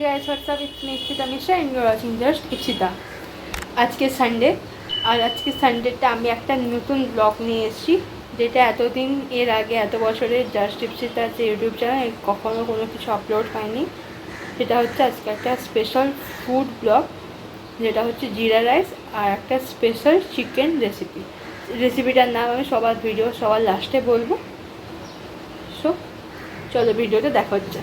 guys, what's up? It's me Ikshita Mishra and you're watching just Ikshita. আজকে Sunday আর আজকে সানডেটা আমি একটা নতুন ব্লগ নিয়ে এসেছি, যেটা এতদিন এর আগে এত বছরের জাস্ট ইকশিতা যে ইউটিউব চ্যানেল কখনো কোনো কিছু আপলোড হয়নি। সেটা হচ্ছে আজকে একটা স্পেশাল ফুড ব্লগ, যেটা হচ্ছে জিরা রাইস আর একটা স্পেশাল চিকেন রেসিপিটার নাম আমি সবার লাস্টে বলবো। সো চলো ভিডিওটা দেখা হচ্ছে।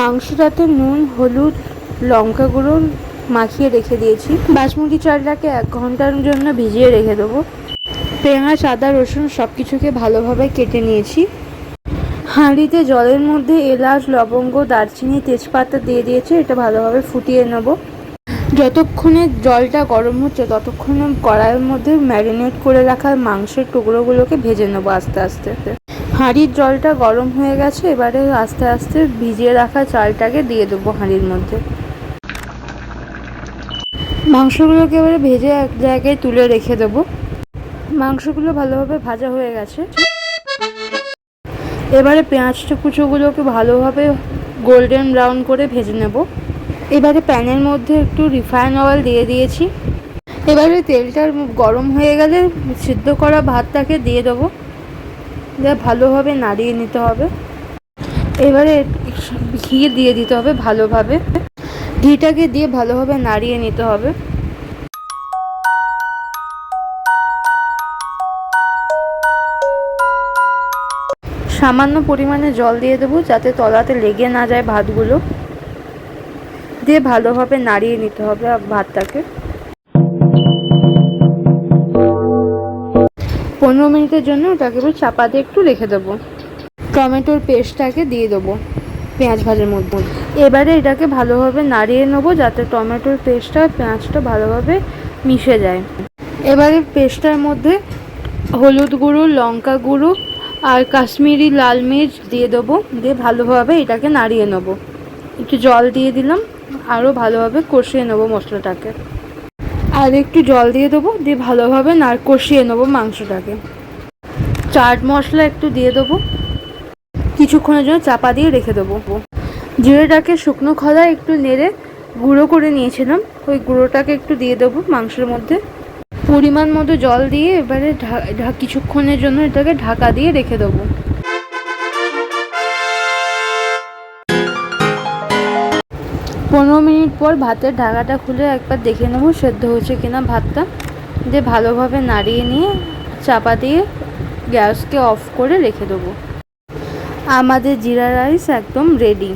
মাংসটাতে নুন, হলুদ, লঙ্কা গুঁড়ো মাখিয়ে রেখে দিয়েছি। বাসমতি চালটাকে 1 ঘন্টার জন্য ভিজিয়ে রেখে দেবো। পেঁয়াজ, আদা, রসুন সব কিছুকে ভালোভাবে কেটে নিয়েছি। হাঁড়িতে জলের মধ্যে এলাচ, লবঙ্গ, দারচিনি, তেজপাতা দিয়ে দিয়েছি। এটা ভালোভাবে ফুটিয়ে নেব। যতক্ষণে জলটা গরম হচ্ছে ততক্ষণে কড়াইয়ের মধ্যে ম্যারিনেট করে রাখা মাংসের টুকরোগুলোকে ভেজে নেবো আস্তে আস্তে। হাঁড়ির জলটা গরম হয়ে গেছে, এবারে আস্তে আস্তে ভিজিয়ে রাখা চালটাকে দিয়ে দেবো হাঁড়ির মধ্যে। মাংসগুলোকে এবারে ভেজে এক জায়গায় তুলে রেখে দেবো। মাংসগুলো ভালোভাবে ভাজা হয়ে গেছে। এবারে পেঁয়াজ কুচোগুলোকে ভালোভাবে গোল্ডেন ব্রাউন করে ভেজে নেব। এবারে প্যানের মধ্যে একটু রিফাইন অয়েল দিয়ে দিয়েছি। এবারে তেলটা গরম হয়ে গেলে সিদ্ধ করা ভাতটাকে দিয়ে দেবো, ভালোভাবে নাড়িয়ে নিতে হবে। এবারে ঘি দিয়ে দিতে হবে ভালোভাবে। ঘিটাকে দিয়ে ভালোভাবে নাড়িয়ে নিতে হবে। সামান্য পরিমাণে জল দিয়ে দেবো যাতে তলাতে লেগে না যায় ভাতগুলো। দিয়ে ভালোভাবে নাড়িয়ে নিতে হবে ভাতটাকে। 15 মিনিটের জন্য ওটাকে চাপা দিয়ে একটু রেখে দেবো। টমেটোর পেস্টটাকে দিয়ে দেবো পেঁয়াজ ভাজার মধ্যে। এবারে এটাকে ভালোভাবে নাড়িয়ে নেবো যাতে টমেটোর পেস্টটা পেঁয়াজটা ভালোভাবে মিশে যায়। এবারে পেস্টটার মধ্যে হলুদ গুঁড়ো, লঙ্কা গুঁড়ো আর কাশ্মীরি লাল মির্চ দিয়ে দেবো। দিয়ে ভালোভাবে এটাকে নাড়িয়ে নেবো। একটু জল দিয়ে দিলাম, আরও ভালোভাবে কষিয়ে নেবো মশলাটাকে। আর একটু জল দিয়ে দেবো, দিয়ে ভালোভাবে কষিয়ে নেবো মাংসটাকে। চাট মশলা একটু দিয়ে দেবো, কিছুক্ষণের জন্য চাপা দিয়ে রেখে দেবো। জিরেটাকে শুকনো খোলায় একটু নেড়ে গুঁড়ো করে নিয়েছিলাম, ওই গুঁড়োটাকে একটু দিয়ে দেবো মাংসের মধ্যে। পরিমাণ মতো জল দিয়ে এবারে কিছুক্ষণের জন্য এটাকে ঢাকা দিয়ে রেখে দেবো। 15 মিনিট পর ভাতের ঢাকাটা খুলে একবার দেখে নেবো সেদ্ধ হয়েছে কিনা ভাতটা। দিয়ে ভালোভাবে নাড়িয়ে নিয়ে চাপা দিয়ে গ্যাসকে অফ করে রেখে দেবো। আমাদের জিরা রাইস একদম রেডি।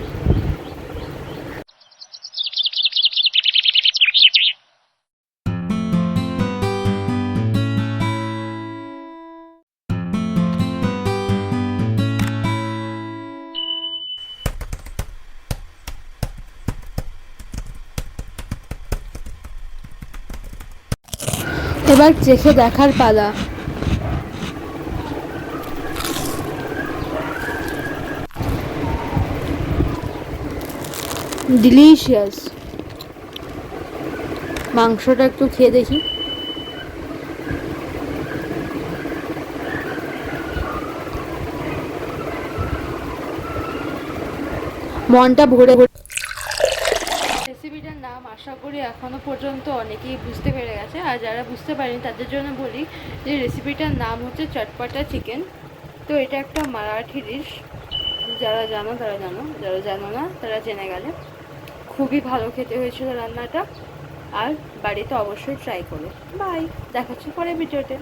এবার চেখে দেখার পালা। ডিলিশিয়াস। মাংসটা একটু খেয়ে দেখি। মনটা ভরে ভরে। রেসিপিটার নাম আশা করি এখনো পর্যন্ত অনেকেই বুঝতে পেরে গেছে, আর যারা বুঝতে পারেনি তাদের জন্য বলি যে রেসিপিটার নাম হচ্ছে চটপটা চিকেন। তো এটা একটা মারাঠি ডিশ, যারা জানো তারা জানো, যারা জানো না তারা জেনে গেলে। খুবই ভালো খেতে হয়েছিল রান্নাটা, আর বাড়িতে অবশ্যই ট্রাই করো। বাই, দেখা হচ্ছে পরের ভিডিওতে।